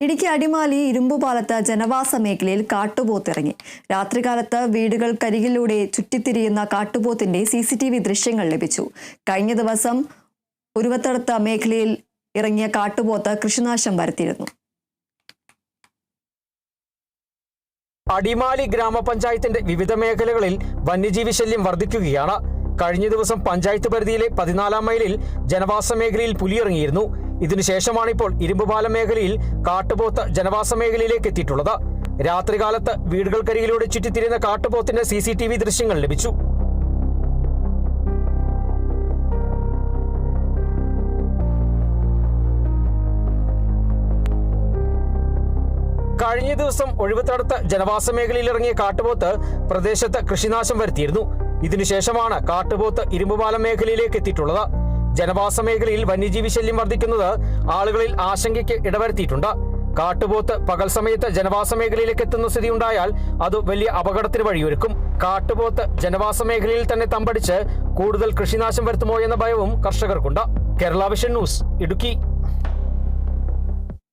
ഇടുക്കി അടിമാലി ഇരുമ്പുപാലത്ത് ജനവാസ മേഖലയിൽ കാട്ടുപോത്തിറങ്ങി. രാത്രികാലത്ത് വീടുകൾക്കരികിലൂടെ ചുറ്റിത്തിരിയുന്ന കാട്ടുപോത്തിന്റെ CCTV ദൃശ്യങ്ങൾ ലഭിച്ചു. കഴിഞ്ഞ ദിവസം ഉരുവത്തടത്ത മേഖലയിൽ ഇറങ്ങിയ കാട്ടുപോത്ത് കൃഷിനാശം വരുത്തിയിരുന്നു. അടിമാലി ഗ്രാമപഞ്ചായത്തിന്റെ വിവിധ മേഖലകളിൽ വന്യജീവി ശല്യം വർദ്ധിക്കുകയാണ്. കഴിഞ്ഞ ദിവസം പഞ്ചായത്ത് പരിധിയിലെ 14-ാം മൈലിൽ ജനവാസ മേഖലയിൽ പുലിയിറങ്ങിയിരുന്നു. ഇതിനുശേഷമാണ് ഇപ്പോൾ ഇരുമ്പുപാലം മേഖലയിൽ കാട്ടുപോത്ത് ജനവാസ മേഖലയിലേക്ക് എത്തിയിട്ടുള്ളത്. രാത്രികാലത്ത് വീടുകൾക്കരികിലൂടെ ചുറ്റിത്തിരിയുന്ന കാട്ടുപോത്തിന്റെ CCTV ദൃശ്യങ്ങൾ ലഭിച്ചു. കഴിഞ്ഞ ദിവസം ഒഴിവുതടുത്ത് ജനവാസ മേഖലയിൽ ഇറങ്ങിയ കാട്ടുപോത്ത് പ്രദേശത്ത് കൃഷിനാശം വരുത്തിയിരുന്നു. ഇതിനുശേഷമാണ് കാട്ടുപോത്ത് ഇരുമ്പുപാലം മേഖലയിലേക്ക് എത്തിയിട്ടുള്ളത്. ജനവാസ മേഖലയിൽ വന്യജീവി ശല്യം വർദ്ധിക്കുന്നത് ആളുകളിൽ ആശങ്കയ്ക്ക് ഇടവരുത്തിയിട്ടുണ്ട്. കാട്ടുപോത്ത് പകൽ സമയത്ത് ജനവാസ മേഖലയിലേക്ക് എത്തുന്ന സ്ഥിതി ഉണ്ടായാൽ അത് വലിയ അപകടത്തിന് വഴിയൊരുക്കും. കാട്ടുപോത്ത് ജനവാസ മേഖലയിൽ തന്നെ തമ്പടിച്ച് കൂടുതൽ കൃഷിനാശം വരുത്തുമോ എന്ന ഭയവും കർഷകർക്കുണ്ട്. Kerala vision news, Idukki.